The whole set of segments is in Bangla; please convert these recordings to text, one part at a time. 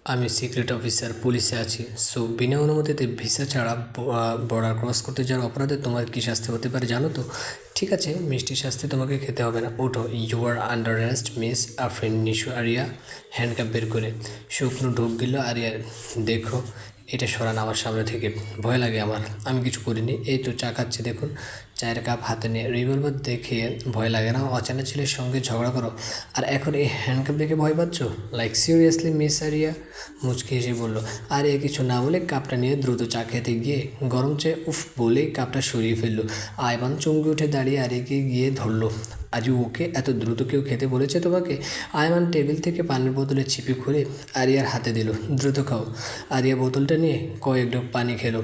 আমি সিক্রেট অফিসার, পুলিশে আছি। সো বিনা অনুমতিতে ভিসা ছাড়া বর্ডার ক্রস করতে যাওয়ার অপরাধে তোমার কী শাস্তি হতে পারে জানো তো? ঠিক আছে, মিষ্টি শাস্তি তোমাকে খেতে হবে না। ওঠো, you are under arrest miss Afrin Nishu Aria. Handcuff বের করে শুকনো ঢোক গেল আরিয়ার। দেখো, এটা সরান আমার সামনে থেকে। ভয় লাগে আমার, আমি কিছু করিনি। এই তো চা খাচ্ছি, দেখুন। চায়ের কাপ হাতে নিয়ে রিভলভার দেখে ভয় লাগে না? অচেনা ছেলের সঙ্গে ঝগড়া করো, আর এখন এই হ্যান্ডকাপ দেখে ভয় পাচ্ছ? Like seriously miss Aria? মুচকি হেসে বলল। আর এ কিছু না বলে কাপটা নিয়ে দ্রুত চা খেতে গিয়ে গরম চায়ে উফ বলেই কাপটা সরিয়ে ফেললো। আইমান চমকে উঠে দাঁড়িয়ে আরিয়াকে গিয়ে ধরলো। আজ ওকে এত দ্রুত কেউ খেতে বলেছে তোমাকে? আয়মান টেবিল থেকে পানির বোতলে ছিপে খুলে আরিয়ার হাতে দিল। দ্রুত খাও। আরিয়া বোতলটা নিয়ে কয়েক ঢোক পানি খেলো।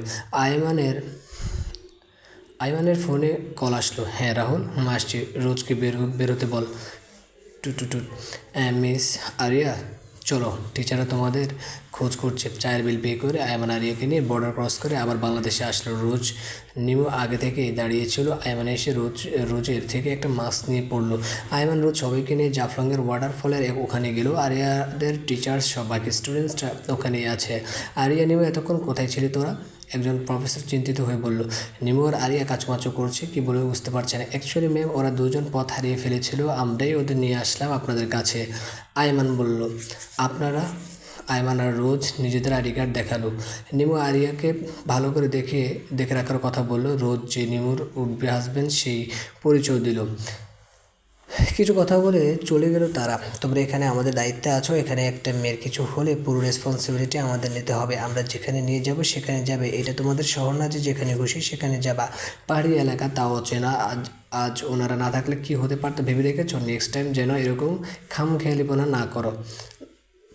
আইমানের ফোনে কল আসলো। হ্যাঁ রাহুল, আসছি। রোজকে বেরোতে বল। টু টু টু। মিস আরিয়া, চলো, টিচাররা তোমাদের খোঁজ করছে। চায়ের বিল পে করে আয়মান আরিয়াকে নিয়ে বর্ডার ক্রস করে আবার বাংলাদেশে আসলো। রোজ নিমু আগে থেকেই দাঁড়িয়েছিল। আয়মান এসে রোজের থেকে একটা মাস্ক নিয়ে পড়লো। আয়মান রোজ সবাইকে নিয়ে জাফলংয়ের ওয়াটারফলের ওখানে গেল। আরিয়াদের টিচার্স সব, বাকি স্টুডেন্টসরা ওখানেই আছে। আরিয়া নিমু, এতক্ষণ কোথায় ছিলি তোরা? একজন প্রফেসর চিন্তিত হয়ে বলল। নিমু আর আরিয়া কাচুমাচু করছে, কি বলে বুঝতে পারছে না। অ্যাকচুয়ালি ম্যাম, ওরা দুজন পথ হারিয়ে ফেলেছিল, আমরাই ওদের নিয়ে আসলাম আপনাদের কাছে। আয়মান বলল। আপনারা? আয়মান আর রোজ নিজেদের আইডি কার্ড দেখালো। নিমু আরিয়াকে ভালো করে দেখে রাখার কথা বলল। রোজ যে নিমুর উঠবে হাসবেন্ড সেই পরিচয় দিল। কিছু কথা বলে চলে গেল তারা। তোমরা এখানে আমাদের দায়িত্বে আছো। এখানে একটা মেয়ের কিছু হলে পুরো রেসপন্সিবিলিটি আমাদের নিতে হবে। আমরা যেখানে নিয়ে যাব সেখানে যাবে। এটা তোমাদের শহর না যে যেখানে খুশি সেখানে যাবা। পাহাড়ি এলাকা, তাও অচেনা। আজ আজ ওনারা না থাকলে কি হতে পারতো ভেবে রেখেছো? নেক্সট টাইম যেন এরকম খামখেয়ালিপনা না করো।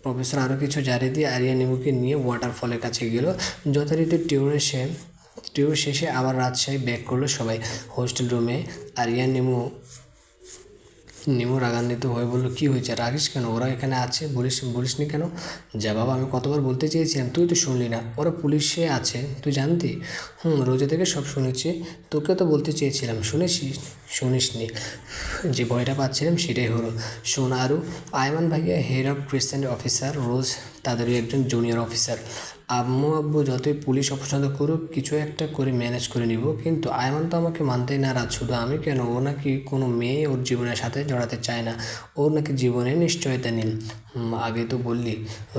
প্রফেসর আরও কিছু জারিয়ে দিয়ে আরিয়া নিমুকে নিয়ে ওয়াটারফলের কাছে গেল। যথারীতি টিউর শেষে আবার রাজশাহী ব্যাক করলো সবাই। হোস্টেল রুমে আরিয়া নিমু রাগান্বিত হয়ে বলল, কী হয়েছে? রাগিস কেন? ওরা এখানে আছে, বলিসনি কেন? যা বাবা, আমি কতবার বলতে চেয়েছিলাম, তুই তো শুনলি না। ওরা পুলিশে আছে, তুই জানতি? রোজা থেকে সব শুনেছি। তোকে তো বলতে চেয়েছিলাম, শুনিসনি। যে ভয়টা পাচ্ছিলাম সেটাই হলো। শোন আরও, আয়মান ভাইয়া হেড অফ ক্রিসেন্ট অফিসার, রোজ তাদেরই একজন জুনিয়র অফিসার। আব্বু যতই পুলিশ অপছন্দ করুক, কিছু একটা করে ম্যানেজ করে নিব। কিন্তু আয়মান তো আমাকে মানতেই নারাজ। শুধু আমি কেন, ও নাকি কোনো মেয়ে ওর জীবনের সাথে জড়াতে চায় না। ওর নাকি জীবনে নিশ্চয়তা নেই। আগে তো বললি।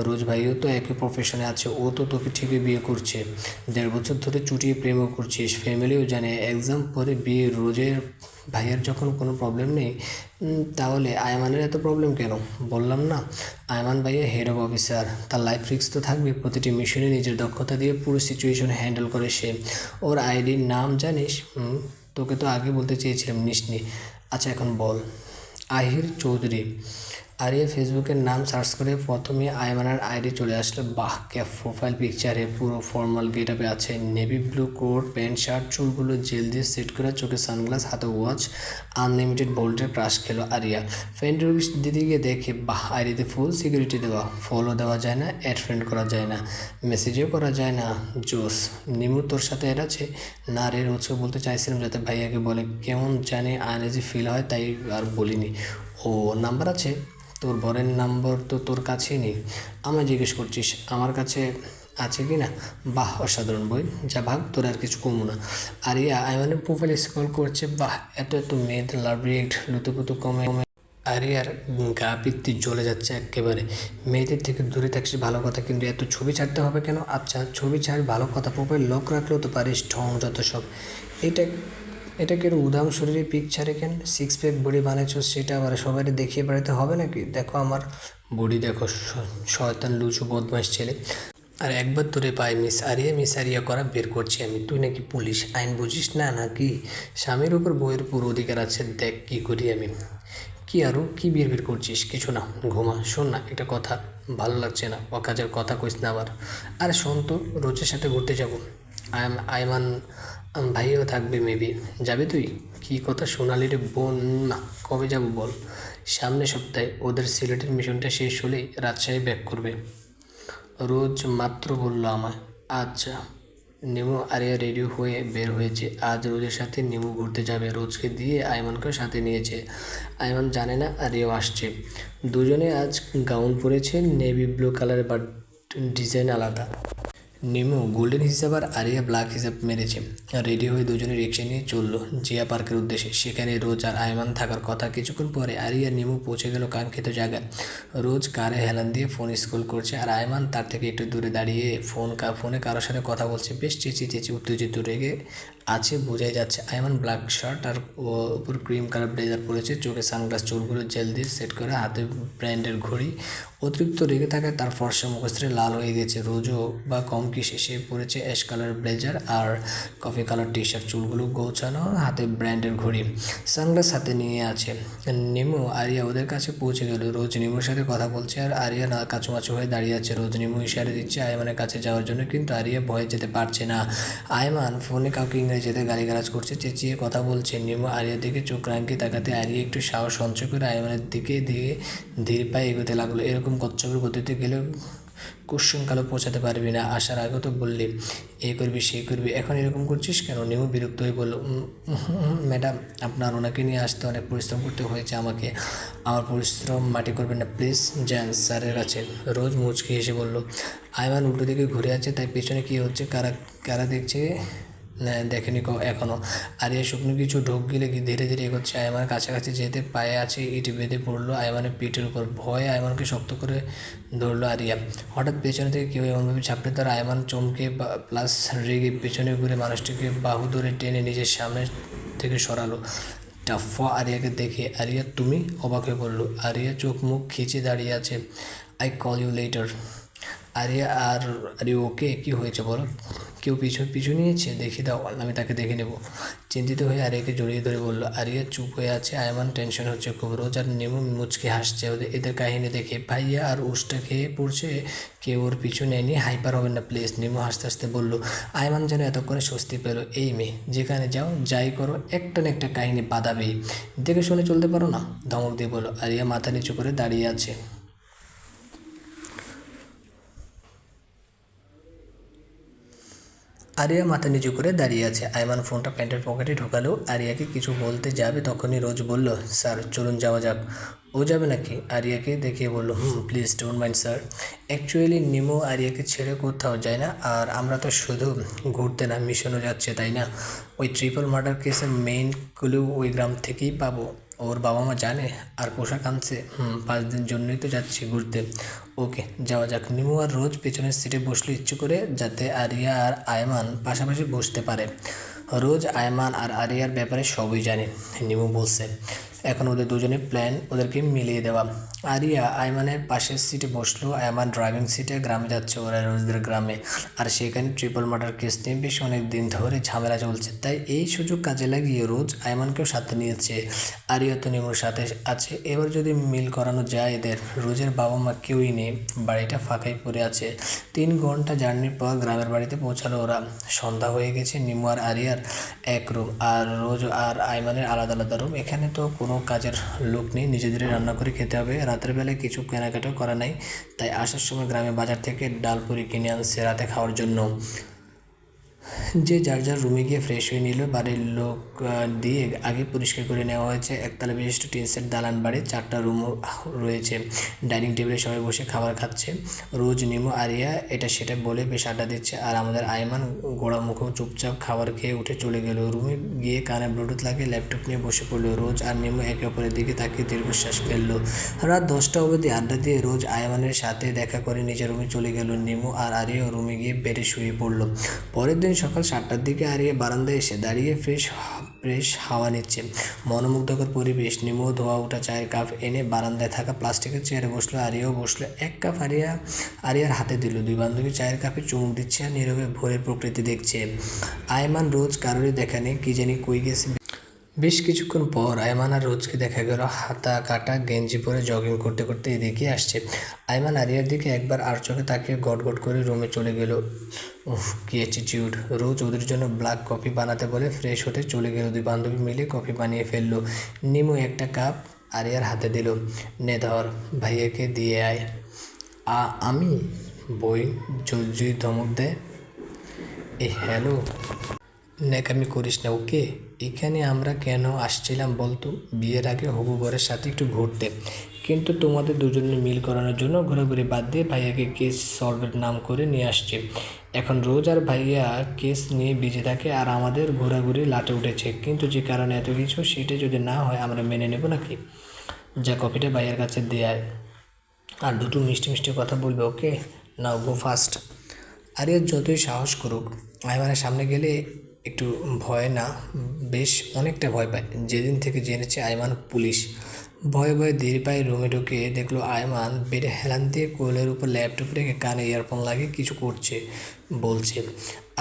রোজ ভাইও তো একই প্রফেশনে আছে। ও তো তোকে ঠিকই বিয়ে করছে। 1.5 বছর ধরে চুটিয়ে প্রেমও করছিস। ফ্যামিলিও জানে। এক্সাম পরে বিয়ে। রোজের ভাইয়ের যখন কোনো প্রবলেম নেই, তাহলে আয়মানের এত প্রবলেম কেন? বললাম না, আয়মান ভাইয়া হেড অফ অফিসার, তার লাইফ রিস্ক তো থাকবে। প্রতিটি মিশনে নিজের দক্ষতা দিয়ে পুরো সিচুয়েশন হ্যান্ডেল করে সে। ওর আইডির নাম জানিস? তোকে তো আগে বলতে চেয়েছিলাম, নিসনি। আচ্ছা এখন বল। আহির চৌধুরী। আরিয়া ফেসবুকের নাম সার্চ করে প্রথমে আয়মানের আইডি চলে আসলো। বাহ, ক্যাপ প্রোফাইল পিকচারে পুরো ফর্মাল গেট আপে আছে। Navy blue coat, pant shirt, চুলগুলো জেল দিয়ে সেট করা, চোখে সানগ্লাস, হাতে ওয়াচ। আনলিমিটেড ভোল্টের ক্রাশ খেলো আরিয়া। ফ্রেন্ড রিকোয়েস্ট দিতে গিয়ে দেখে, বাহ, আইডিতে ফুল সিকিউরিটি দেওয়া। ফলো দেওয়া যায় না, অ্যাড ফ্রেন্ড করা যায় না, মেসেজও করা যায় না। জোস। নিমু তোর সাথে অ্যাড আছে? না রে, রোজকে বলতে চাইছিলাম যাতে ভাইয়াকে বলে। কেমন জানি আনইজি ফিল হয়, তাই আর বলিনি। ও, নাম্বার আছে? তোর বরের নম্বর তো তোর কাছেই নেই, আমায় জিজ্ঞেস করছিস আমার কাছে আছে কি না? বাহ, অসাধারণ বই। যা ভাগ, তোর আর কিছু কমু না। আরিয়া আইমানের প্রোফাইল স্ক্রল করছে। বাহ, এত মেয়েদের লাভ রিয়েক্ট, লুতুপুতু কমে। আরিয়ার গা পিত্তি জ্বলে যাচ্ছে একেবারে। মেয়েদের থেকে দূরে থাকিস ভালো কথা, কিন্তু এত ছবি ছাড়তে হবে কেন? আচ্ছা ছবি ছাড়, ভালো কথা, প্রোফাইল লক রাখলেও তো পারিস। ঢং যত সব। এটা এটা কেন উদাম শরীরে পিকচারে কেন? 6 প্যাক বডি বানাইছো, সেটা আবার সবাই দেখিয়ে বেড়াতে হবে নাকি? দেখো আমার বডি দেখো। শয়তান লুচু বদমাস ছেলে। আর একবার তোরে পাই মিস আরিয়া করা বের করছি আমি। তুই নাকি পুলিশ, আইন বুঝিস না নাকি? স্বামীর উপর বইয়ের পুরো অধিকার আছে। দেখ কি করি আমি। কি আরও কি বিড়বিড় করছিস? কিছু না, ঘুমা। শোন না, একটা কথা, ভালো লাগছে না, অকাজের কথা কইস না আবার। আরে শোন তো, রোজের সাথে ঘুরতে যাব। আয়মান ভাইও থাকবে মেবি। যাবি তুই? কি কথা সোনালি রে বোন? না, কবে যাব বল? সামনের সপ্তাহে। ওদের সিলেটের মিশনটা শেষ হলেই রাজশাহী ব্যাক করবে। রোজ মাত্র বলল আমায়। আচ্ছা। নিমু আরিয়া রেডি হয়ে বের হয়েছে। আজ রোজের সাথে নিমু ঘুরতে যাবে। রোজকে দিয়ে আয়মানকেও সাথে নিয়েছে। আয়মান জানে না আরিয়াও আসছে। দুজনে আজ গাউন পরেছে, নেভি ব্লু কালারের ডিজাইন আলাদা। নিমু গোল্ডেন হিসাব আর আরিয়া ব্ল্যাক হিসাব মেরেছে। রেডি হয়ে দুজনে রিক্সা নিয়ে চললো জিয়া পার্কের উদ্দেশ্যে। সেখানে রোজ আর আয়মান থাকার কথা। কিছুক্ষণ পরে আরিয়া নিমু পৌঁছে গেল কাঙ্ক্ষিত জায়গায়। রোজ কারে হেলান দিয়ে ফোন স্ক্রল করছে আর আয়মান তার থেকে একটু দূরে দাঁড়িয়ে ফোনে কারোর সাথে কথা বলছে। বেশ চেঁচিয়ে উত্তেজিত রেগে আছে বোঝাই যাচ্ছে। আয়মান ব্ল্যাক শার্ট আর উপর ক্রিম কালার ব্লেজার পরেছে, চোখে সানগ্লাস, চুলগুলো জেল দিয়ে সেট করে, হাতে ব্র্যান্ডের ঘড়ি। অতিরিক্ত রেগে থাকায় তার ফর্সা মুখশ্রী লাল হয়ে গেছে। রোজও বা কম কিসে, সে পরেছে অ্যাশ কালার ব্লেজার আর কফি কালার টি শার্ট, চুলগুলো গোছানো, হাতে ব্র্যান্ডের ঘড়ি, সানগ্লাস হাতে নিয়ে আছে। নিমু আরিয়া ওদের কাছে পৌঁছে গেল। রোজ নিমুর সাথে কথা বলছে আর আরিয়া না কাছুমাছু হয়ে দাঁড়িয়ে আছে। রোজ নিমু ইশারা দিচ্ছে আয়মানের কাছে যাওয়ার জন্য, কিন্তু আরিয়া ভয়ে যেতে পারছে না। আয়মান ফোনে কাউকে ইংরেজিতে গালিগালাজ করছে, চেঁচিয়ে কথা বলছে। নিমু আরিয়ার দিকে চোখ রাঙিয়ে তাকাতে আরিয়া একটু সাহস সঞ্চয় করে আয়মানের দিকে ধীর পায়ে এগোতে লাগলো। এরকম কচ্ছপের গতিতে গেলে কুসংকালে পৌঁছাতে পারবি না। আসার আগেও তো বললি এ করবি সেই করবি, এখন এরকম করছিস কেন? নিমু বিরক্ত হয়ে বলল, ম্যাডাম আপনার ওনাকে নিয়ে আসতে অনেক পরিশ্রম করতে হয়েছে আমাকে, আমার পরিশ্রম মাটি করবেন না প্লিজ, যান স্যারের কাছে। রোজ মুচকি হেসে বলল। আয়মান উল্টো দিকে ঘুরে আছে, তাই পেছনে কী হচ্ছে কারা কারা দেখছে দেখেনি এখনও। আরিয়া শুকনো কিছু ঢোক গিলে ধীরে ধীরে এগোচ্ছে। আয়মানের কাছাকাছি যেতে পায়ে আছে ইট বেঁধে পড়লো আয়মানের পিঠের উপর। ভয়ে আয়মানকে শক্ত করে ধরলো আরিয়া। হঠাৎ পেছনে থেকে কেউ এমনভাবে ঝাপটে তার আয়মান চমকে প্লাস রেগে পেছনে ঘুরে মানুষটিকে বাহু ধরে টেনে নিজের সামনে থেকে সরালো। টাফা আরিয়াকে দেখে আরিয়া তুমি অবাক হয়ে পড়ল। আরিয়া চোখ মুখ খিচে দাঁড়িয়ে আছে। I call you later. Aria আরে ওকে কী হয়েছে বলো? কেউ পিছু নিয়েছে? দেখি দাও, আমি তাকে দেখে নেব। চিন্তিত হয়ে আরিয়াকে জড়িয়ে ধরে বলল। আরিয়া চুপ হয়ে আছে। আয়মান টেনশন হচ্ছে খুব। রোজ আর নেমু মুচকে হাসছে এদের কাহিনী দেখে। ভাইয়া আর উষ্টা খেয়ে পড়ছে, কেউ ওর পিছু নেয়নি, হাইপার হবেন না প্লিজ। নেমু হাসতে হাসতে বলল। আয়মান যেন এতক্ষণে স্বস্তি পেল। এই মেয়ে যেখানে যাও যাই করো একটা না একটা কাহিনী বাঁধাবেই, দেখে শুনে চলতে পারো না? ধমক দিয়ে বলল। আরিয়া মাথা নিচু করে দাঁড়িয়ে আছে। আরিয়া মাথা নিচু করে দাঁড়িয়ে আছে। আয়মান ফোনটা প্যান্টের পকেটে ঢোকালো। আরিয়াকে কিছু বলতে যাবে তখনই রোজ বলল, স্যার চলুন যাওয়া যাক। ও যাবে নাকি? আরিয়াকে দেখিয়ে বলল, please don't mind sir. Actually Nemo আরিয়াকে ছেড়ে কোথাও যায় না, আর আমরা তো শুধু ঘুরতে না মিশনও যাচ্ছে তাই না? ওই ট্রিপল মার্ডার কেসের মেইন ক্লু ওই গ্রাম থেকেই পাবো। ওর বাবা মা জানে? আর পোশাক আনছে? 5 দিন জন্যই তো যাচ্ছি ঘুরতে। ওকে যাওয়া যাক। নিমু আর রোজ পেছনের সিটে বসলো ইচ্ছে করে, যাতে আরিয়া আর আয়মান পাশাপাশি বসতে পারে। রোজ আয়মান আর আরিয়ার ব্যাপারে সবই জানে। নিমু বলছে এখন ওদের দুজনের প্ল্যান ওদেরকে মিলিয়ে দেওয়া। আরিয়া আয়মানের পাশের সিটে বসলো, আয়মান ড্রাইভিং সিটে। গ্রামে যাচ্ছে ওরা, রোজদের গ্রামে। আর সেখানে ট্রিপল মার্ডার কেস নিয়ে বেশ অনেক দিন ধরে ঝামেলা চলছে, তাই এই সুযোগ কাজে লাগিয়ে রোজ আয়মানকেও সাথে নিয়েছে। আরিয়া তো নিমুর সাথে আছে, এবার যদি মিল করানো যায় এদের। রোজের বাবা মা কেউই নেই, বাড়িটা ফাঁকাই পড়ে আছে। 3 ঘন্টা জার্নির পর গ্রামের বাড়িতে পৌঁছালো ওরা। সন্ধ্যা হয়ে গেছে। নিমু আর আরিয়ার এক রুম, আর রোজ আর আয়মানের আলাদা আলাদা রুম। এখানে তো কোনো কাজের লোক নেই, নিজেদের রান্না করে খেতে হবে। রাতের বেলায় কিছু কেনাকাটাও করা নাই, তাই আসার সময় গ্রামে বাজার থেকে ডাল পুরি কিনে আনছে রাতে খাওয়ার জন্য। যে যার যার রুমে গিয়ে ফ্রেশ হয়ে নিল। বাড়ির লোক দিয়ে আগে পরিষ্কার করে নেওয়া হয়েছে। একতলা বিশিষ্ট টিন সেট দালান বাড়ি, 4টা রুম রয়েছে। ডাইনিং টেবিলে সবাই বসে খাবার খাচ্ছে। রোজ নিমু আরিয়া এটা সেটা বলে বেশ আড্ডা দিচ্ছে, আর আমাদের আয়মান গোড়া মুখেও চুপচাপ খাবার খেয়ে উঠে চলে গেল। রুমে গিয়ে কানে ব্লুটুথ লাগিয়ে ল্যাপটপ নিয়ে বসে পড়লো। রোজ আর নিমু একে অপরের দিকে তাকিয়ে দীর্ঘশ্বাস ফেললো। রাত 10টা অবধি আড্ডা দিয়ে রোজ আয়মানের সাথে দেখা করে নিজের রুমে চলে গেল। নিমু আর আরিয়া রুমে গিয়ে বেডে শুয়ে পড়লো। পরের দিন সকাল 7টার দিকে আরিয়া বারান্দায় এসে দাঁড়িয়ে ফ্রেশ হাওয়া নিচ্ছে। মনোমুগ্ধকর পরিবেশ। নিমু ধোয়া ওঠা চায়ের কাপ এনে বারান্দায় থাকা প্লাস্টিকের চেয়ারে বসলো। আরিয়াও বসলো। এক কাপ আরিয়ার হাতে দিল। 2 বান্ধবী চায়ের কাপে চুমুক দিচ্ছে আর নীরবে ভোরের প্রকৃতি দেখছে। আয়মান রোজ কারোরই দেখা নেই, কি জানি কই গেছে। বেশ কিছুক্ষণ পর আয়মান আর রোজকে দেখা গেল হাতা কাটা গেঞ্জি পরে জগিং করতে করতে এদিকে আসছে। আয়মান আরিয়ার দিকে একবার আর চোখে তাকিয়ে গট করে রুমে চলে গেল। কি অ্যাটিটিউড! রোজ ওদের জন্য ব্ল্যাক কফি বানাতে বলে ফ্রেশ হতে চলে গেল। 2 বান্ধবী মিলে কফি বানিয়ে ফেললো। নিমু একটা কাপ আরিয়ার হাতে দিল। নে ধর, ভাইয়াকে দিয়ে আয়। আমি? বই যদি ধমক দেয়। হ্যালো। ন্যাকামি করিস না, ওকে? এখানে আমরা কেন আসছিলাম বলতো? বিয়ের আগে হবু বরের সাথে একটু ঘুরতে, কিন্তু তোমাদের দুজনের মিল করানোর জন্য ঘোরাঘুরি বাদ দিয়ে ভাইয়াকে কেস সলভের নাম করে নিয়ে আসছে। এখন রোজ আর ভাইয়া কেস নিয়ে বিজি থাকে আর আমাদের ঘোরাঘুরি লাটে উঠেছে, কিন্তু যে কারণে এত কিছু সেটা যদি না হয় আমরা মেনে নেব নাকি? যা কপিটা ভাইয়ার কাছে দেয় আর দুটো মিষ্টি মিষ্টি কথা বলবে, ওকে? নাও গো ফাস্ট। আরিয়ার যতই সাহস করুক, আইমানের সামনে গেলে একটু ভয় না, বেশ অনেকটা ভয় পায়। যেদিন থেকে জেনেছে আইমান পুলিশ, ভয়ে ভয়ে ধীর পায়ে রুমে ঢুকে দেখলো আইমান বেডে হেলান দিয়ে কোলের উপর ল্যাপটপ রেখে কানে ইয়ারফোন লাগিয়ে কিছু করছে, বলছে।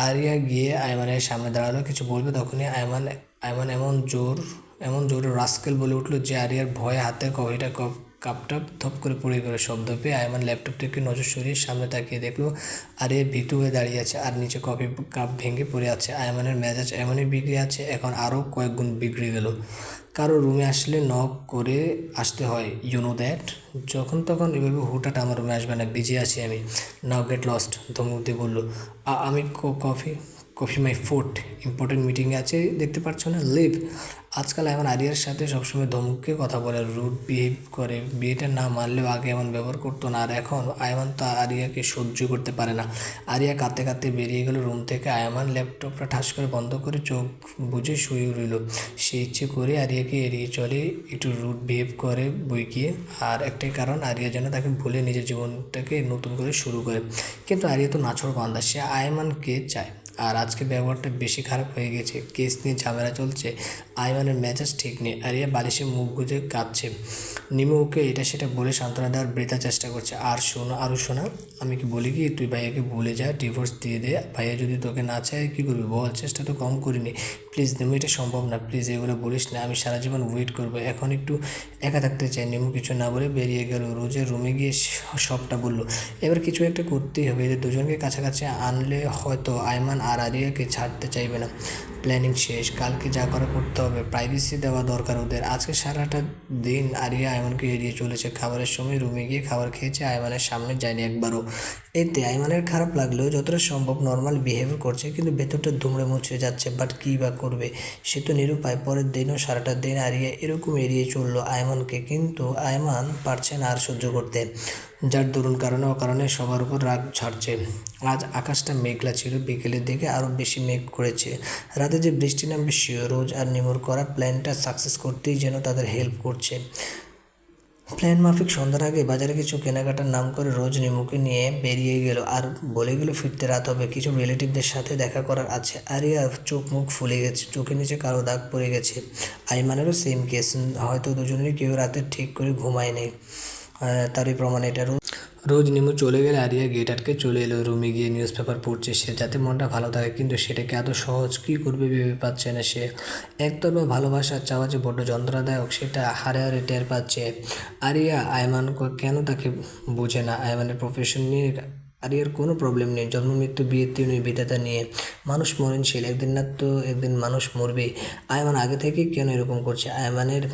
আরিয়া গিয়ে আইমানের সামনে দাঁড়ালো, কিছু বলবে তখনই আইমান আইমান এমন জোরে রাস্কেল বলে উঠলো যে আরিয়ার ভয়ে হাতের কফিটা কাপটা ধপ করে পড়ে গেল। শব্দ পেয়ে আইমান ল্যাপটপ থেকে নজর সরিয়ে সামনে তাকিয়ে দেখলো আরিয়া ভীতু হয়ে দাঁড়িয়ে আছে আর নিচে কফি কাপ ভেঙে পড়ে আছে। আইমানের মেজাজ এমনই বিগড়ে আছে, এখন আরও কয়েক গুণ বিগড়ে গেল। কারো রুমে আসলে নক করে আসতে হয়, ইউ নো দ্যাট। যখন তখন এভাবে হুটহাট আমার রুমে আসবে না, বিজি আছি আমি। নাও গেট লস্ট, ধমক দিয়ে বললো। আমি coffee coffee my food, important মিটিংয়ে আছে দেখতে পাচ্ছ না, লিভ। আজকাল এমন আরিয়ার সাথে সবসময় ধমকে কথা বলে, রুড বিহেভ করে। বিয়েটা না মানলেও আগে এমন ব্যবহার করতো না, আর এখন আয়মান তো আরিয়াকে সহ্য করতে পারে না। আরিয়া কাঁদতে কাঁদতে বেরিয়ে গেল রুম থেকে। আয়মান ল্যাপটপটা ঠাস করে বন্ধ করে চোখ বুজে শুয়ে রইল। সে ইচ্ছে করে আরিয়াকে এড়িয়ে চলে, একটু রুড বিহেভ করে বই গিয়ে, আর একটাই কারণ আরিয়া যেন তাকে ভুলে নিজের জীবনটাকে নতুন করে শুরু করে। কিন্তু আরিয়া তো নাছোড় বান্দা, সে আয়মানকে চায়। আর আজকে ব্যবহারটা বেশি খারাপ হয়ে গেছে, কেস নিয়ে ঝামেলা চলছে, আইমানের মেজাজ ঠিক নেই। আরিয়া বালিশে মুখ গুজে কাঁদছে। নিমু ওকে এটা সেটা বলে সান্ত্বনা দেওয়ার বৃথা চেষ্টা করছে। আরও শোনা, আমি কি বলি কি, তুই ভাইয়াকে ভুলে যা, ডিভোর্স দিয়ে দে। ভাইয়া যদি তোকে না চায় কী করবি বল? চেষ্টা তো কম করিনি। প্লিজ নিমু, এটা সম্ভব না, প্লিজ এগুলো বলিস না, আমি সারা জীবন ওয়েট করবো, এখন একটু একা থাকতে চাই। নিমু কিছু না বলে বেরিয়ে গেল। রোজের রুমে গিয়ে সবটা বলল। এবার কিছু একটা করতেই হবে, এদের দুজনকে কাছাকাছি আনলে হয়তো আইমান আর আরিয়াকে ছাড়তে চাইবে না। প্ল্যানিং শেষ, কালকে যা করা করতে হবে। প্রাইভেসি দেওয়া দরকার ওদের। আজকে সারাটা দিন আরিয়া আয়মানকে এড়িয়ে চলেছে। খাবারের সময় রুমে গিয়ে খাবার খেয়েছে, আয়মানের সামনে যায়নি একবারও। এতে আয়মানের খারাপ লাগলেও যতটা সম্ভব নর্মাল বিহেভ করছে, কিন্তু ভেতরটা দুমড়ে মুচড়ে যাচ্ছে। বাট কী বা করবে, সে তো নিরুপায়। পরের দিনও সারাটা দিন আরিয়া এরকম এড়িয়ে চললো আয়মানকে, কিন্তু আয়মান পারছে না আর সহ্য করতে, যার দরুন কারণে অকারণে সবার উপর রাগ ছাড়ছে। আজ আকাশটা মেঘলা ছিল, বিকেলের দিকে আরও বেশি মেঘ করেছে। রাতে যে বৃষ্টি নামবে শিওর। রোজ আর নিমুর করা প্ল্যানটা সাকসেস করতেই যেন তাদের হেল্প করছে। প্ল্যান মাফিক সন্ধ্যার আগে বাজারে কিছু কেনাকাটার নাম করে রোজ নিমুকে নিয়ে বেরিয়ে গেল, আর বলে গেল ফিরতে রাত হবে, কিছু রিলেটিভদের সাথে দেখা করার আছে। আরিয়া চোখ মুখ ফুলে গেছে, চোখের নিচে কারো দাগ পড়ে গেছে। আইমানেরও সেম কেস, হয়তো দুজনেরই কেউ রাতে ঠিক করে ঘুমায়নি, তারই প্রমাণ এটা। রোজ নিমু চলে গেলে আরিয়া গেট আটকে চলে এলো। রুমে গিয়ে নিউজ পেপার পড়ছে সে, যাতে মনটা ভালো থাকে, কিন্তু সেটাকে এত সহজ কী করবে ভেবে পাচ্ছে না সে। একতরফা ভালোবাসার চাওয়া যে বড্ড যন্ত্রণাদায়ক সেটা হারে হারে টের পাচ্ছে। আরিয়া আয়মান কেন তাকে বোঝে না? আয়মানের প্রফেশন নিয়ে আরিয়ার কোনো প্রবলেম নেই, জন্ম মৃত্যু বিয়ে তিনই বিধাতা নিয়ে। মানুষ মরণশীল, একদিন না তো একদিন মানুষ মরবেই। আয়মান আগে থেকেই কেন এরকম করছে? আয়মানের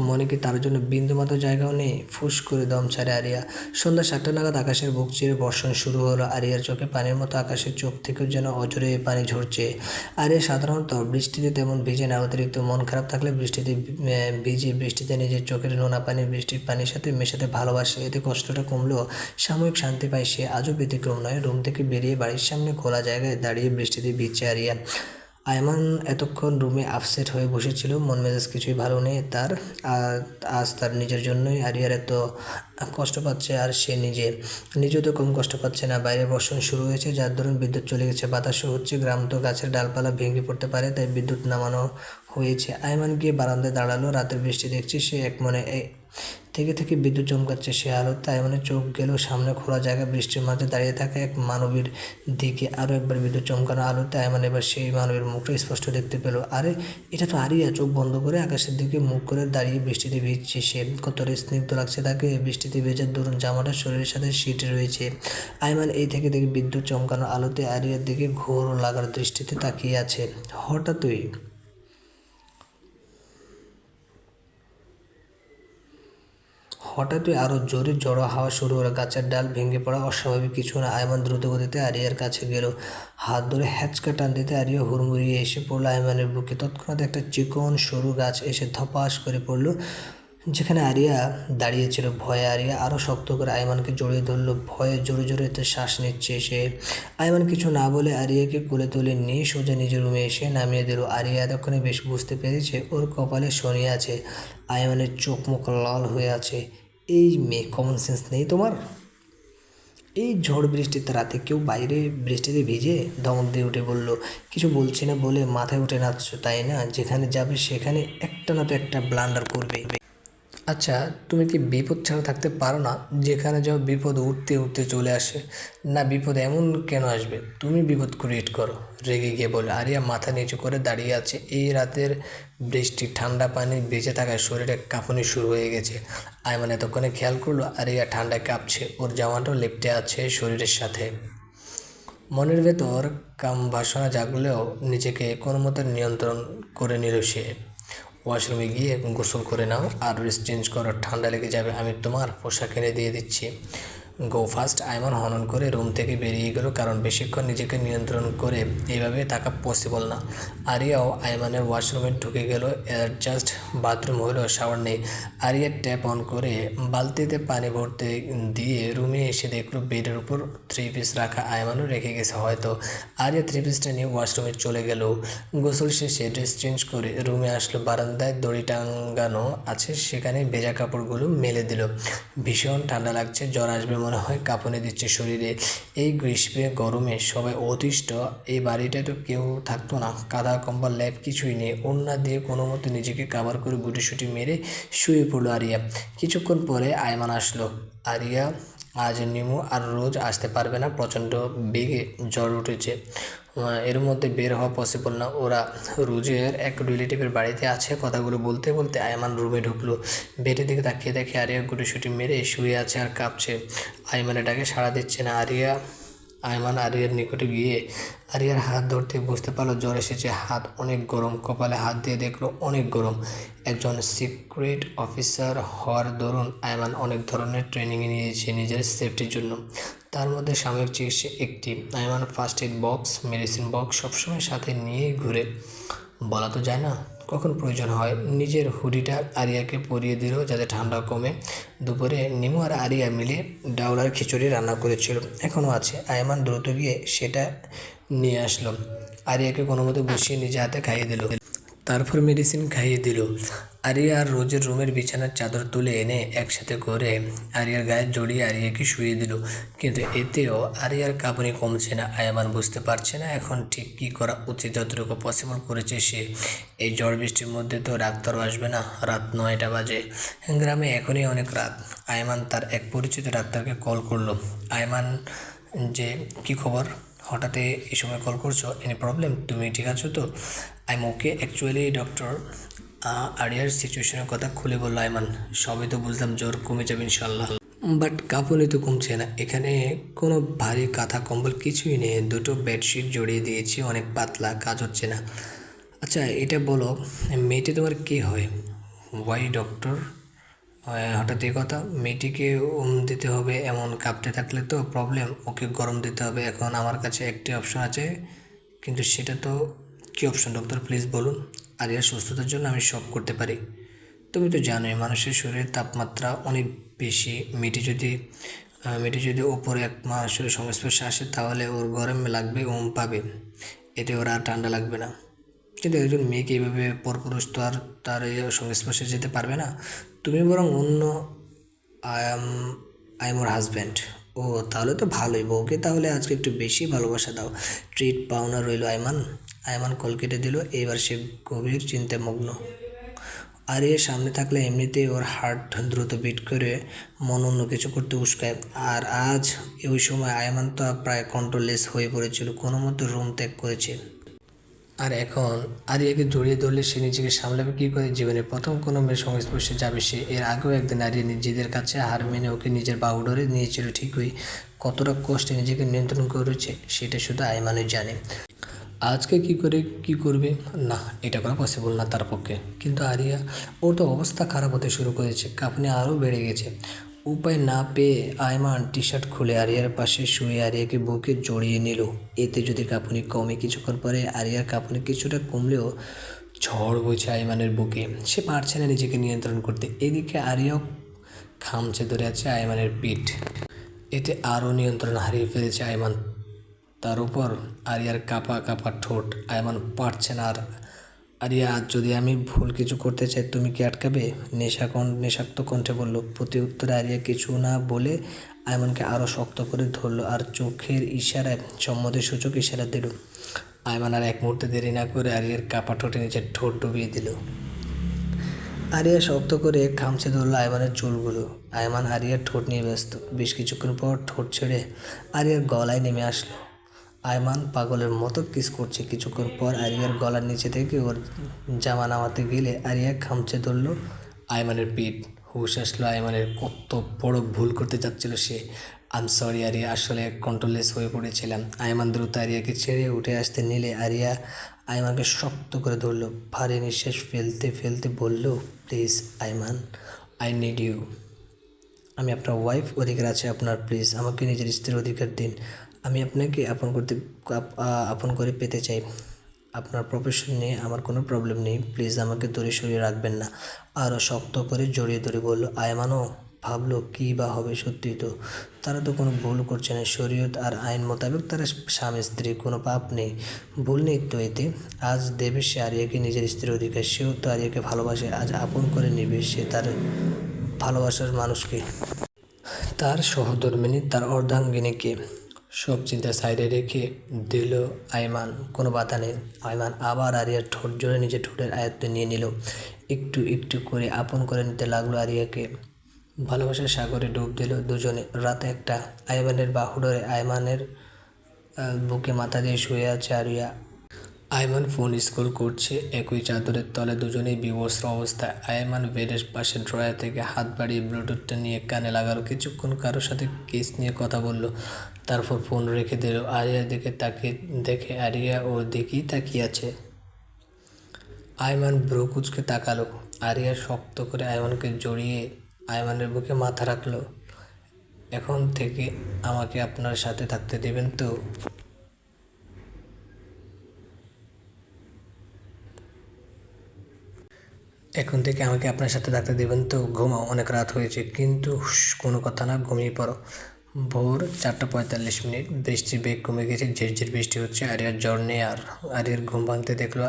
মনে কি তার জন্য বিন্দুমাত্র জায়গাও নেই? ফুস করে দম ছাড়ে আরিয়া। সন্ধ্যা 7টা নাগাদ আকাশের বুক চিরে বর্ষণ শুরু হলো। আরিয়ার চোখে পানির মতো, আকাশের চোখ থেকেও যেন অজরে পানি ঝরছে। আরিয়া সাধারণত বৃষ্টিতে তেমন ভিজে না, অতিরিক্ত মন খারাপ থাকলে বৃষ্টিতে ভিজে, বৃষ্টিতে নিজের চোখের নোনা পানি বৃষ্টির পানির সাথে মেশাতে ভালোবাসে। এতে কষ্টটা কমলেও সাময়িক শান্তি পায় সে। আজও ব্যতিক্রম নয়। রুম থেকে বেরিয়ে বাড়ির সামনে খোলা জায়গায় দাঁড়িয়ে বৃষ্টিতে ভিজছে আরিয়া। আয়মান এতক্ষণ রুমে আপসেট হয়ে বসেছিল, মন মেজাজ কিছুই ভালো নেই তার। আজ তার নিজের জন্যই আরিয়ার এত কষ্ট পাচ্ছে, আর সে নিজেও তো কম কষ্ট পাচ্ছে না। বাইরে বর্ষণ শুরু হয়েছে, যার দরুন বিদ্যুৎ চলে গেছে, বাতাসও হচ্ছে। গ্রাম তো, গাছের ডালপালা ভেঙে পড়তে পারে, তাই বিদ্যুৎ নামানো হয়েছে। আয়মান গিয়ে বারান্দায় দাঁড়ালো। রাতের বৃষ্টি দেখছে সে, এক মনে থেকে থেকে বিদ্যুৎ চমকাচ্ছে সে আলোতে। আয়মানের চোখ গেল সামনে খোলা জায়গা, বৃষ্টির মাঝে দাঁড়িয়ে থাকা এক মানবীর দিকে। আরও একবার বিদ্যুৎ চমকানো আলোতে আয়মান এবার সেই মানবীর মুখটা স্পষ্ট দেখতে পেল। আরে এটা তো আরিয়া। চোখ বন্ধ করে আকাশের দিকে মুখ করে দাঁড়িয়ে বৃষ্টিতে ভিজছে সে। কতটা স্নিগ্ধ লাগছে তাকে। বৃষ্টিতে ভেজার দরুন জামাটা শরীরের সাথে সিটে রয়েছে। আয়মান এই থেকে দেখে বিদ্যুৎ চমকানো আলোতে আরিয়ার দিকে ঘোর লাগার দৃষ্টিতে তাকিয়ে আছে। হঠাৎই আরও জোরে ঝড়ো হাওয়া শুরু হলো। গাছের ডাল ভেঙে পড়া অস্বাভাবিক কিছু না। আয়মান দ্রুত গতিতে আরিয়ার কাছে গেল, হাত ধরে হ্যাঁচকা টান দিতে আরিয়া হুড়মুড়িয়ে এসে পড়লো আয়মানের বুকে। তৎক্ষণাৎ একটা চিকন সরু গাছ এসে ধপাস করে পড়লো যেখানে আরিয়া দাঁড়িয়েছিল। ভয়ে আরিয়া আরও শক্ত করে আয়মানকে জড়িয়ে ধরলো। ভয়ে জোরে জোরে শ্বাস নিচ্ছে সে। আয়মান কিছু না বলে আরিয়াকে কোলে তুলে নিয়ে সোজা নিজের রুমে এসে নামিয়ে দিল। আরিয়া এতক্ষণে বেশ বুঝতে পেরেছে ওর কপালে শনি আছে। আয়মানের চোখ মুখ লাল হয়ে আছে। এই মেয়ে, কমন সেন্স নেই তোমার? এই ঝড় বৃষ্টিতে রাতে কেউ বাইরে বৃষ্টিতে ভিজে? ধমক দিয়ে উঠে বলল। কিছু বলছি না বলে মাথায় উঠে নাচছো তাই না? যেখানে যাবে সেখানে একটা না তো একটা ব্লান্ডার করবে। আচ্ছা, তুমি কি বিপদ ছাড়া থাকতে পারো না? যেখানে যাও বিপদ উঠতে উঠতে চলে আসে। না, বিপদ এমন কেন আসবে? তুমি বিপদ ক্রিয়েট করো, রেগে গিয়ে বলে। আরিয়া মাথা নিচু করে দাঁড়িয়ে আছে। এই রাতের বৃষ্টি, ঠান্ডা পানি ভেজে থাকায় শরীরে কাঁপুনি শুরু হয়ে গেছে। আয়মান এতক্ষণে খেয়াল করলো আরিয়া ঠান্ডায় কাঁপছে, ওর জামাটাও লেপ্টে আছে শরীরের সাথে। মনের ভেতর বাসনা জাগলেও নিজেকে কোনো মতে নিয়ন্ত্রণ করে নিল সে। ওয়াশরুমে গিয়ে গোসল করে নাও আর ড্রেস চেঞ্জ করো, ঠান্ডা লেগে যাবে, আমি তোমার পোশাক এনে দিয়ে দিচ্ছি। গো ফাস্ট। আয়মান হনন করে রুম থেকে বেরিয়ে গেল, কারণ বেশিক্ষণ নিজেকে নিয়ন্ত্রণ করে এইভাবে থাকা পসিবল না। আরিয়াও আয়মানের ওয়াশরুমে ঢুকে গেল। জাস্ট বাথরুম হলেও শাওয়ার নেই। আরিয়া ট্যাপ অন করে বালতিতে পানি ভরতে দিয়ে রুমে এসে দেখলো বেডের উপর 3 পিস রাখা। আয়মানও রেখে গেছে হয়তো। আরিয়া 3 পিসটা নিয়ে ওয়াশরুমে চলে গেল। গোসল শেষে ড্রেস চেঞ্জ করে রুমে আসলো। বারান্দায় দড়ি টাঙ্গানো আছে, সেখানে ভেজা কাপড়গুলো মেলে দিল। ভীষণ ঠান্ডা লাগছে, জ্বর আসবে মনে হয়, কাঁপুনি দিচ্ছে শরীরে। এই গ্রীষ্মে গরমে সবাই অতিষ্ঠ। এই বাড়িটায় তো কেউ থাকতো না, কাঁথা কম্বল ল্যাপ কিছুই নেই। ওড়না দিয়ে কোনো মতো নিজেকে কাভার করে গুটিসুটি মেরে শুয়ে পড়লো আরিয়া। কিছুক্ষণ পরে আয়মান আসলো। আরিয়া, আজ নিমু আর রোজ আসতে পারবে না, প্রচণ্ড বেগে জ্বর উঠেছে, এর মধ্যে বের হওয়া পসিবল না। ওরা রোজের এক রিলেটিভের বাড়িতে আছে। কথাগুলো বলতে বলতে আয়মান রুমে ঢুকলো। বেডের দিকে তাকিয়ে দেখে আরিয়া গুটিসুটি মেরে শুয়ে আছে আর কাঁপছে। আয়মানের ডাকে সাড়া দিচ্ছে না। আয়মান আরিয়ার নিকটে গিয়ে আরিয়ার হাত ধরতে বুঝতে পারলো জ্বর এসেছে। হাত অনেক গরম। কপালে হাত দিয়ে দেখলো অনেক গরম। একজন সিক্রেট অফিসার হওয়ার দরুন আয়মান অনেক ধরনের ট্রেনিংয়ে নিয়েছে নিজের সেফটির জন্য। তার মধ্যে সাময়িক চিকিৎসা একটি। Ayman first aid box, medicine box সবসময় সাথে নিয়েই ঘুরে। বলা তো যায় না কখন প্রয়োজন হয়। নিজের হুডিটা আরিয়াকে পরিয়ে দিল যাতে ঠান্ডা কমে। দুপুরে নিমু আর আরিয়া মিলে ডাউল আর খিচুড়ি রান্না করেছিল, এখনও আছে। আয়মান দ্রুত গিয়ে সেটা নিয়ে আসলো। আরিয়াকে কোনো মতো বসিয়ে নিজে হাতে খাইয়ে দিল, তারপর মেডিসিন খাইয়ে দিল। আরিয়া আর রোজের রুমের বিছানার চাদর তুলে এনে একসাথে করে আরিয়ার গায়ে জড়িয়ে আরিয়াকে শুয়ে দিল। কিন্তু এতেও আরিয়ার কাঁপুনি কমছে না। আয়মান বুঝতে পারছে না এখন ঠিক কী করা উচিত। যতটুকু পসিবল করেছে সে। এই ঝড় বৃষ্টির মধ্যে তো ডাক্তারও আসবে না। রাত 9টা বাজে। গ্রামে এখনই অনেক রাত। আয়মান তার এক পরিচিত ডাক্তারকে কল করলো। আয়মান, যে কী খবর? হঠাৎ এই সময় কল করছো? Any problem? তুমি ঠিক আছো তো? I am okay actually doctor. আরিয়ার সিচুয়েশনের কথা খুলে বলল আয়মান। সবই তো বুঝলাম, জ্বর কমে যাবে ইনশাল্লাহ, বাট কাঁপুনি তো কমছে না। এখানে কোনো ভারী কাঁথা কম্বল কিছুই নেই। 2টো বেডশিট জড়িয়ে দিয়েছি, অনেক পাতলা, কাজ হচ্ছে না। আচ্ছা এটা বলো, মেয়েটি তোমার কী হয়? ওয়াই ডক্টর, হঠাৎ এই কথা? মেয়েটিকে দিতে হবে এমন কাঁপতে থাকলে তো প্রবলেম। ওকে গরম দিতে হবে। এখন আমার কাছে একটি অপশন আছে, কিন্তু সেটা তো কী অপশন ডক্টর, প্লিজ বলুন। আরিয়ার সুস্থতার জন্য আমি সব করতে পারি। তুমি তো জানোই মানুষের শরীরের তাপমাত্রা অনেক বেশি। মেয়েটি যদি ওপরে এক মানুষের সংস্পর্শে আসে তাহলে ওর গরম লাগবে, পাবে, এতে ওর আর ঠান্ডা লাগবে না। কিন্তু একজন মেয়েকে এইভাবে পরপুরুষ তো আর তার এই সংস্পর্শে যেতে পারবে না। তুমি বরং অন্য আই এম ওর হাজব্যান্ড। ও তাহলে তো ভালোই। বউকে তাহলে আজকে একটু বেশি ভালোবাসা দাও। ট্রিট পাওনা রইল আয়মান। আয়মান কল কেটে দিল। এবার সে গভীর চিন্তায় মগ্ন। আর এর সামনে থাকলে এমনিতেই ওর হার্ট দ্রুত বিট করে মন অন্য কিছু করতে উস্কায়। আর আজ ওই সময় আয়মান তো প্রায় কন্ট্রোললেস হয়ে পড়েছিল, কোনো মতো রুম ত্যাগ করেছে। আর এখন আরিয়াকে জড়িয়ে ধরলে সে নিজেকে সামলাবে কী করে? জীবনের প্রথম কোনো মেয়ের সংস্পর্শে যাবে সে। এর আগেও একদিন আরিয়া নিজেদের কাছে হার মেনে ওকে নিজের বাহুডোরে নিয়েছিল ঠিকই, কতটা কষ্টে নিজেকে নিয়ন্ত্রণ করেছে সেটা শুধু আয়মানই জানে। আজকে কি করবে? না, এটা করা পসিবল না তার পক্ষে। কিন্তু আরিয়া, ওর তো অবস্থা খারাপ হতে শুরু করেছে, কাঁপুনি আরও বেড়ে গেছে। উপায় না পেয়ে আয়মান টি শার্ট খুলে আরিয়ার পাশে শুয়ে আরিয়াকে বুকে জড়িয়ে নিল। এতে যদি কাঁপুনি কমে, কিছুক্ষণ পরে আরিয়ার কাঁপুনি কিছুটা কমলেও ঝড় বইছে আয়মানের বুকে। সে পারছে না নিজেকে নিয়ন্ত্রণ করতে। এদিকে আরিয়াও খামচে ধরে আছে আয়মানের পিঠ। এতে আরও নিয়ন্ত্রণ হারিয়ে ফেলেছে আয়মান। তার উপর আরিয়ার কাঁপা কাঁপা ঠোঁট। আয়মান পারছে না আর। আরিয়া, আজ যদি আমি ভুল কিছু করতে চাই, তুমি কি আটকাবে? নেশাক্ত কণ্ঠে বলল। প্রতি উত্তরে আরিয়া কিছু না বলে আয়মানকে আরও শক্ত করে ধরলো আর চোখের ইশারায় সম্মতিসূচক ইশারা দিল। আয়মান আর এক মুহূর্তে দেরি না করে আরিয়ার কাঁপা ঠোঁটে নিজের ঠোঁট ডুবিয়ে দিল। আরিয়া শক্ত করে খামচে ধরল আয়মানের চুলগুলো। আয়মান আরিয়ার ঠোঁট নিয়ে ব্যস্ত। বেশ কিছুক্ষণ পর ঠোঁট ছেড়ে আরিয়ার গলায় নেমে আসলো। আয়মান পাগলের মতো কিস করছে। কিছুক্ষণ পর আরিয়ার গলার নিচে থেকে ওর জামা নামাতে গেলে আরিয়া খামচে ধরল আয়মানের পিঠ। হুশ আসলো আয়মানের, কত বড় ভুল করতে যাচ্ছিল সে। আম সরি আরিয়া, আসলে কন্ট্রোললেস হয়ে পড়েছিলাম। আয়মান দ্রুত আরিয়াকে ছেড়ে উঠে আসতে নিলে আরিয়া আয়মানকে শক্ত করে ধরল। ভারী নিঃশ্বাস ফেলতে ফেলতে বলল, please Ayman, I need you. আমি আপনার ওয়াইফ, অধিকার আছে আপনার। প্লিজ আমাকে নিজের স্ত্রীর অধিকার দিন। আমি আপনাকে আপন করে পেতে চাই। আপনার প্রফেশন নিয়ে আমার কোনো প্রবলেম নেই। প্লিজ আমাকে দূরে সরিয়ে রাখবেন না। আরও শক্ত করে জড়িয়ে ধরে বলল। আয়মানও ভাবলো, কী বা হবে। সত্যি তো, তারা তো কোনো ভুল করছে না। শরীয়ত আর আইন মোতাবেক তারা স্বামী স্ত্রী, কোনো পাপ নেই, ভুল নেই তো এতে। আজ দেবে সে আরিয়াকে নিজের স্ত্রীর অধিকার। সেও তো আরিয়াকে ভালোবাসে। আজ আপন করে নেবে সে তার ভালোবাসার মানুষকে, তার সহধর্মিণী, তার অর্ধাঙ্গিনীকে। সব চিন্তা সাইডে রেখে দিল আয়মান। কোনো বাধা নেই। আয়মান আবার আরিয়ার ঠোঁট জোরে নিজের ঠোঁটের আয়ত্তে নিয়ে নিল। একটু একটু করে আপন করে নিতে লাগলো আরিয়াকে। ভালোবাসার সাগরে ডুব দিল দুজনে। রাত একটা। আয়মানের বাহু ধরে আয়মানের বুকে মাথা দিয়ে শুয়ে আছে আরিয়া। আয়মান ফোন স্ক্রল করছে। একই চাদরের তলে দুজনেই বিবস্ত্র অবস্থায়। আয়মান বেডের পাশে ড্রয়ার থেকে হাত বাড়িয়ে ব্লুটুথটা নিয়ে কানে লাগালো। কিছুক্ষণ কারোর সাথে কেস নিয়ে কথা বলল, তারপর ফোন রেখে দিল। আরিয়ার দিকে তাকিয়ে দেখে আরিয়া ওর দিকেই তাকিয়ে আছে। আয়মান ভ্রু কুঁচকে তাকালো। আরিয়া শক্ত করে আয়মানকে জড়িয়ে আয়মানের বুকে মাথা রাখলো। এখন থেকে আমাকে আপনার সাথে থাকতে দেবেন তো? এখন থেকে আমাকে আপনার সাথে থাকতে দেবেন তো? ঘুমাও, অনেক রাত হয়েছে। কিন্তু কোনো কথা না, ঘুমিয়ে পড়ো। ভোর 4:45। বৃষ্টির বেগ কমে গেছে। ঝিরঝির বৃষ্টি হচ্ছে। আরিয়ার জ্বর নেই আর। আরিয়ার ঘুম ভাঙতে দেখলো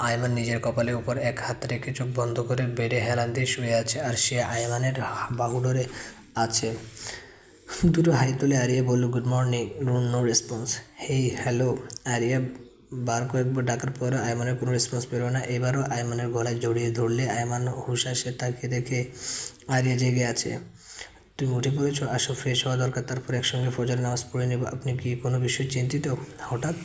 আয়মান নিজের কপালের উপর এক হাত রেখে চোখ বন্ধ করে বেডে হেলান দিয়ে শুয়ে আছে, আর সে আয়মানের বাহু ধরে আছে। দুটো হাই তুলে আরিয়া বলল, good morning. No response. Hey, hello. Aria বার কয়েকবার ডাকার পর আয়মানের কোনো রেসপন্স পেল না। এবারও আয়মানের গলায় জড়িয়ে ধরলে আয়মান হুশ আসে। তাকে দেখে আরিয়া জেগে আছে। তুমি উঠে পড়েছো? আসো, ফ্রেশ হওয়া দরকার, তারপর একসঙ্গে ফজরের নামাজ পড়ে নেব। আপনি কি কোনো বিষয়ে চিন্তিত? হঠাৎ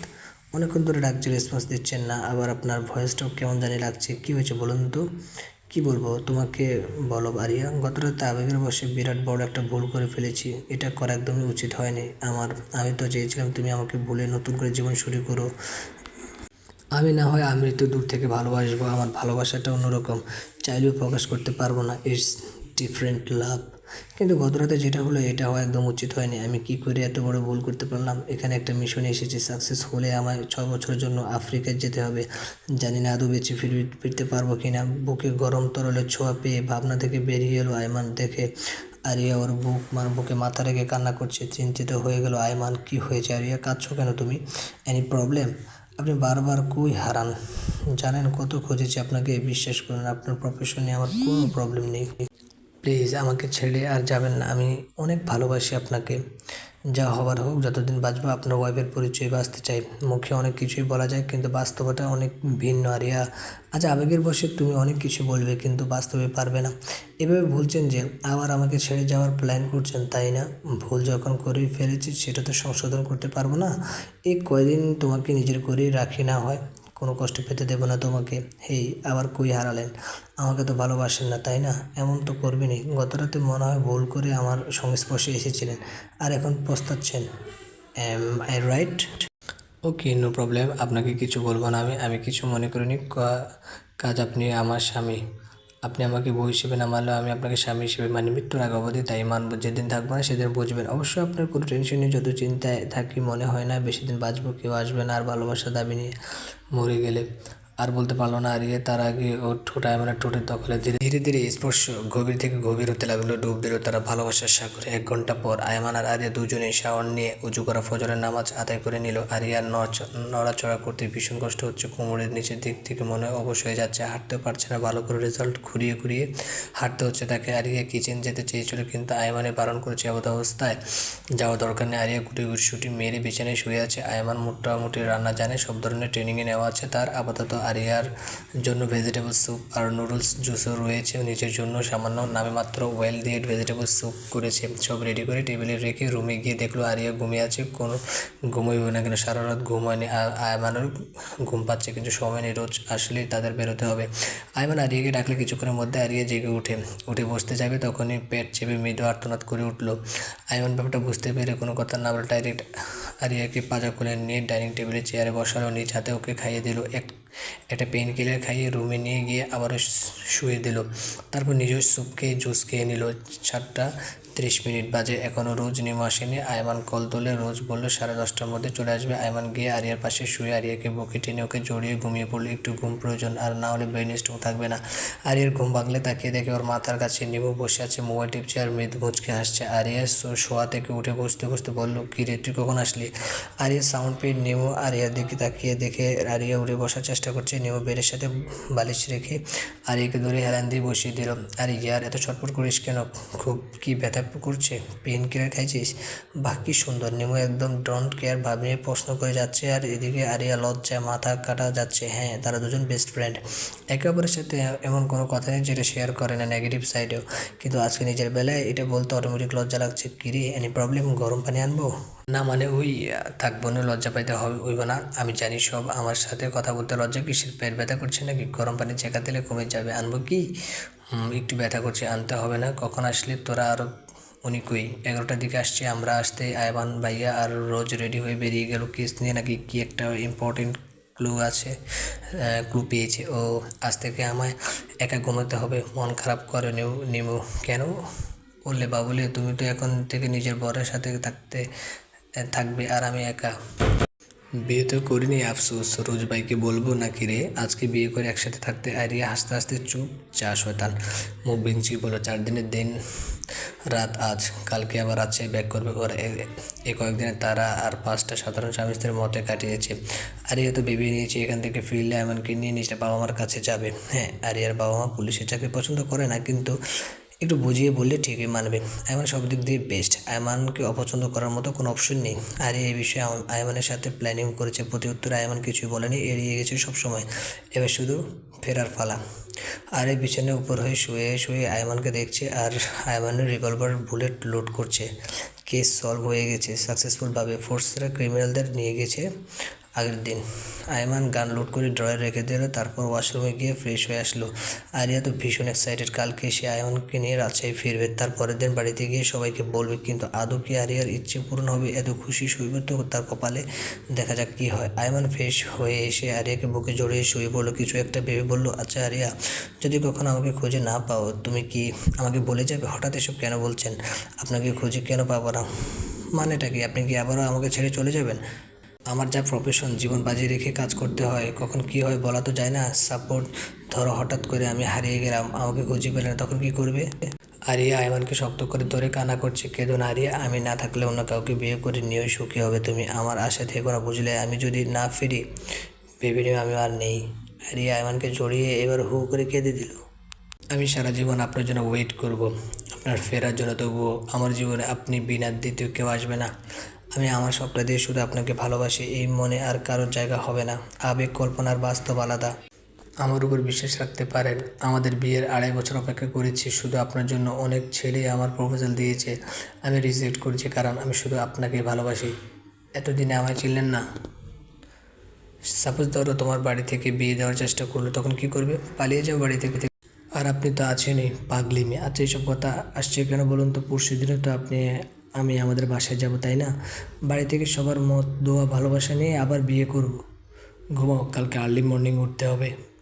অনেকক্ষণ ধরে ডাকছি, রেসপন্স দিচ্ছেন না। আবার আপনার ভয়েসটাও কেমন জানি লাগছে। কী হয়েছে বলুন তো? কী বলবো তোমাকে? বলো আরিয়া। গত রাতে আবেগের বশে বিরাট বড় একটা ভুল করে ফেলেছি। এটা করা একদমই উচিত হয়নি আমার। আমি তো চেয়েছিলাম তুমি আমাকে ভুলে নতুন করে জীবন শুরু করো। আমি না হয় আমৃত্যু দূর থেকে ভালোবাসবো। আমার ভালোবাসাটা অন্যরকম, চাইলেও প্রকাশ করতে পারবো না। ইটস ডিফারেন্ট লাভ। কিন্তু গত রাতে যেটা হলো, এটা হওয়া একদম উচিত হয়নি। আমি কি করে এত বড় ভুল করতে পারলাম? এখানে একটা মিশনে এসেছি, সাকসেস হলে আমায় 6 বছরের জন্য আফ্রিকায় যেতে হবে। জানি না আদৌ বেঁচে ফিরতে পারবো কি না। বুকে গরম তরলের ছোঁয়া পেয়ে ভাবনা থেকে বেরিয়ে এলো আয়মান। দেখে আরিয়া ওর বুকে মাথা রেখে কান্না করছে। চিন্তিত হয়ে গেল আয়মান। কি হয়েছে আরিয়া, কাঁদছো কেন তুমি? Any problem? আপনি বারবার কই হারান? জানেন কত খুঁজেছি আপনাকে। বিশ্বাস করুন, আপনার প্রফেশনে আমার কোনো প্রবলেম নেই। প্লিজ আমাকে ছেড়ে আর যাবেন না। আমি অনেক ভালোবাসি আপনাকে। যা হবার হোক, যতদিন বাঁচবো আপনার ওয়াইফের পরিচয় বাঁচতে চাই। মুখে অনেক কিছুই বলা যায়, কিন্তু বাস্তবতা অনেক ভিন্ন আরিয়া। আজ আবেগের বশে তুমি অনেক কিছু বলবে, কিন্তু বাস্তবে পারবে না। এভাবে বলছেন যে আবার আমাকে ছেড়ে যাওয়ার প্ল্যান করছেন, তাই না? ভুল যখন করেই ফেলেছি, সেটা তো সংশোধন করতে পারবো না। এই কয়দিন তোমাকে নিজের করেই রাখি, না হয় কোনো কষ্ট পেতে দেবো না তোমাকে। হেই, আবার কই হারালেন? আমাকে তো ভালোবাসেন না, তাই না? এমন তো করবেনই। গত রাতে মনে হয় ভুল করে আমার সংস্পর্শে এসেছিলেন, আর এখন পস্তাচ্ছেন। Am I right? Okay, no problem, আপনাকে কিছু বলবো না। আমি কিছু মনে করিনি। কাজ আপনি আমার স্বামী, আপনি আমাকে বউ হিসেবে না মানলেও আমি আপনাকে স্বামী হিসেবে মানি মৃত্যুর আগ অবধি, তাই মানবো। যেদিন থাকবো না সেদিন বুঝবেন। অবশ্যই আপনার কোনো টেনশন নেই, যত চিন্তায় থাকি মনে হয় না বেশি দিন বাঁচবো, কেউ আসবে না আর ভালোবাসার দাবি নিয়ে মরে গেলে। আর বলতে পারলো না আরিয়া, তার আগে ওর ঠোঁট আয়মানের ঠোঁটের দখলে ধীরে ধীরে ধীরে স্পর্শ গভীর থেকে গভীর হতে লাগলো। ডুব দিল তারা ভালোবাসার সাগরে। 1 ঘন্টা পর আয়মান আর আরিয়া দুজনেই শাওয়ার নিয়ে উজু করা ফজরের নামাজ আদায় করে নিল। আরিয়ার নড়াচড়া করতে ভীষণ কষ্ট হচ্ছে, কোমরের নিচের দিক থেকে মনে হয় অবশ হয়ে যাচ্ছে, হাঁটতেও পারছে না ভালো করে, রেজাল্ট ঘুরিয়ে ঘুরিয়ে হাঁটতে হচ্ছে তাকে। আরিয়া কিচেন যেতে চেয়েছিল কিন্তু আয়মানে বারণ করেছে। এমত অবস্থায় যাওয়া দরকার নেই। আরিয়া গুটি গুটি ছুটি মেরে বিছানায় শুয়ে আছে। আয়মান মোটামুটি রান্না জানে, সব ধরনের ট্রেনিংয়ে নেওয়া আছে তার। আপাতত আরিয়ার জন্য ভেজিটেবল স্যুপ আর নুডলস জুসও রয়েছে। নিজের জন্য সামান্য নামে মাত্র ওয়েল দিয়ে ভেজিটেবল স্যুপ করেছে। সব রেডি করে টেবিলে রেখে রুমে গিয়ে দেখলো আরিয়া ঘুমিয়ে আছে। কোনো ঘুমোইবে না কেন, সারা রাত ঘুম হয়নি। আয়মানের ঘুম পাচ্ছে কিন্তু সময় নেই, রোজ আসলেই তাদের বেরোতে হবে। আয়মান আরিয়াকে ডাকলে কিছুক্ষণের মধ্যে আরিয়া জেগে উঠে বসতে যাবে, তখনই পেট চেপে মৃদু আর্তনাদ করে উঠলো। আয়মান ব্যাপারটা বুঝতে পেরে কোনো কথা না বলে ডাইরেক্ট আরিয়াকে পাজা করে নিয়ে ডাইনিং টেবিলে চেয়ারে বসালো। নিজ হাতে ওকে খাইয়ে দিল। একটা পেইন কিলার খাইয়ে রুমে নিয়ে গিয়ে আবারও শুয়ে দিল। তারপর নিজের স্যুপ খেয়ে জুস খেয়ে নিল। 7:30 বাজে, এখনও রোজ নেমে আসেনি। আয়মান কল তোলে, রোজ বললো 10:30টার মধ্যে চলে আসবে। আয়মান গিয়ে আরিয়ার পাশে শুয়ে আরিয়াকে বুকে টেনে ওকে জড়িয়ে ঘুমিয়ে পড়লো। একটু ঘুম প্রয়োজন, আর না হলে ব্রেন স্ট্রোক থাকবে না। আরিয়ার ঘুম ভাঙলে তাকিয়ে দেখে ওর মাথার কাছে নিমু বসে আছে, মোবাইল টিপছে আর মৃদু মুচকে হাসছে। আরিয়া শোয়া থেকে উঠে বসতে বসতে বলল, কী রে তুই কখন আসলি? আরিয়া সাউন্ড পেয়ে নিমু আরিয়ার দিকে তাকিয়ে দেখে আরিয়া উঠে বসার চেষ্টা করছে। নিমু বেডের সাথে বালিশ রেখে আরিয়াকে ধরে হেলান দিয়ে বসিয়ে দিল। আরে ইয়ার, এত ছটফট করিস কেন? খুব কি ব্যথা করছে? পেন কিলার খাইছিস? বাহ কি সুন্দর। নিমু একদম ডোন্ট কেয়ার ভাব নিয়ে প্রশ্ন করে যাচ্ছে, আর এদিকে আরিয়া লজ্জায় মাথা কাটা যাচ্ছে। হ্যাঁ, তারা দুজন বেস্ট ফ্রেন্ড, একে অপরের সাথে এমন কোনো কথা নেই যেটা শেয়ার করে না নেগেটিভ সাইডেও। কিন্তু আজকে নিজের বেলায় এটা বলতে অটোমেটিক লজ্জা লাগছে। কিরে, এনি প্রবলেম? গরম পানি আনবো? না মানে ওই থাকবো না, লজ্জা পাইতে হইব না। আমি জানি সব, আমার সাথে কথা বলতে লজ্জা কিসের? পেট ব্যথা করছে নাকি? গরম পানি চেকা দিলে কমে যাবে। আনবো কি? একটু ব্যথা করছে, আনতে হবে না। কখন আসলি তোরা? আরও উনি কই? 11টার দিকে আসছে। আমরা আসতে আয়মান ভাইয়া আর রোজ রেডি হয়ে বেরিয়ে গেল কেস নিয়ে নাকি, কি একটা ইম্পর্টেন্ট ক্লু পেয়েছে ও। আজ থেকে আমায় একা ঘুমাতে হবে। মন খারাপ করে নিমু। কেন? বললে বাবুলে, তুমি তো এখন থেকে নিজের বরের সাথে থাকবে আর আমি একা। বিয়ে তো করিনি, আফসোস। রোজ ভাইকে বলবো নাকি রে আজকে বিয়ে করে একসাথে থাকতে? আরিয়া হাসতে হাসতে চুপ। চা শয়তান, মুখ ভিঞ্চি বলো। 4 দিনের দিন রাত আজ, কালকে আবার আছে ব্যাক করবে ওরা। এই কয়েকদিনে তারা আর 5টা সাধারণ স্বামী স্ত্রীর মতে কাটিয়েছে। আরিয়া তো ভেবে নিয়েছে এখান থেকে ফিরলে এমনকি নিয়ে নিজের বাবা মার কাছে যাবে। হ্যাঁ, আরিয়ার বাবা মা পুলিশের চাকরি পছন্দ করে না, কিন্তু একটু বুঝিয়ে বললে ঠিকই মানবে। আয়মান সব দিক দিয়ে বেস্ট, আয়মানকে অপছন্দ করার মতো কোনো অপশন নেই। আর এই বিষয়ে আয়মানের সাথে প্ল্যানিং করেছে। প্রতি উত্তরে আয়মান কিছুই বলেনি, এড়িয়ে গেছে সবসময়। এবার শুধু ফেরার ফালা। আর এই বিছানার উপর হয়ে শুয়ে শুয়ে আয়মানকে দেখছে, আর আয়মানের রিভলভার বুলেট লোড করছে। কেস সলভ হয়ে গেছে সাকসেসফুলভাবে। ফোর্সরা ক্রিমিনালদের নিয়ে গেছে আগের দিন। আয়মান গান লোড করে ড্রয়ার রেখে দিল, তারপর ওয়াশরুমে গিয়ে ফ্রেশ হয়ে আসলো। আরিয়া তো ভীষণ এক্সাইটেড, কালকে সে আয়মানকে নিয়ে রাজশাহী ফিরবে। তারপরের দিন বাড়িতে গিয়ে সবাইকে বলবে। কিন্তু আদৌ কি আরিয়ার ইচ্ছে পূরণ হবে? এত খুশি শুইবে তো তার কপালে, দেখা যাক কি হয়। আয়মান ফ্রেশ হয়ে এসে আরিয়াকে বুকে জড়িয়ে শুয়ে পড়লো। কিছু একটা ভেবে বলল, আচ্ছা আরিয়া, যদি কখনো আমাকে খুঁজে না পাও তুমি কি আমাকে বলে যাবে? হঠাৎ এসব কেন বলছেন? আপনাকে খুঁজে কেন পাবো না মানেটা কি? আপনি কি আবারও আমাকে ছেড়ে চলে যাবেন? আমার যা প্রফেশন, জীবন বাজি রেখে কাজ করতে হয়, কখন কি হয় বলা তো যায় না। সাপোর্ট ধরো হঠাৎ করে আমি হারিয়ে গেলাম, আমাকে খুঁজে পেলে না, তখন কি করবে? আরিয়া আয়মানকে শক্ত করে ধরে কান্না করছে। কেঁদো না আরিয়া, আমি না থাকলে অন্য কাউকে বিয়ে করে নিয়েও সুখী হবে তুমি। আমার আশা থেকো না, বুঝলে? আমি যদি না ফিরি ভেবে নিও আমি আর নেই। আরিয়া আয়মানকে জড়িয়ে এবার হু করে কেঁদে দিল। আমি সারা জীবন আপনার জন্য ওয়েট করব, আপনার ফেরার জন্য। তবুও আমার জীবনে আপনি বিনা দ্বিতীয় কেউ আসবে না। আমি আমার সবটা দিয়ে শুধু আপনাকে ভালোবাসি, এই মনে আর কারোর জায়গা হবে না। আবেগ, কল্পনার বাস্তব আলাদা। আমার উপর বিশ্বাস রাখতে পারেন। আমাদের বিয়ের 2.5 বছর অপেক্ষা করেছি শুধু আপনার জন্য। অনেক ছেলে আমার প্রপোজাল দিয়েছে, আমি রিজেক্ট করেছি, কারণ আমি শুধু আপনাকে ভালোবাসি। এতদিনে আমায় চিনলেন না। সাপোজ ধরো তোমার বাড়ি থেকে বিয়ে দেওয়ার চেষ্টা করলো, তখন কি করবে? পালিয়ে যাও বাড়ি থেকে। আর আপনি তো আছেনই, পাগলি মেয়ে। আচ্ছা, এইসব কথা আসছে কেন বলুন তো? পরশু দিনে তো আপনি আমি আমাদের বাসায় যাব, তাই না? বাড়ি থেকে সবার মত দোয়া ভালোবাসা নিয়ে আবার বিয়ে করব। ঘুমাও, কালকে আর্লি মর্নিং উঠতে হবে।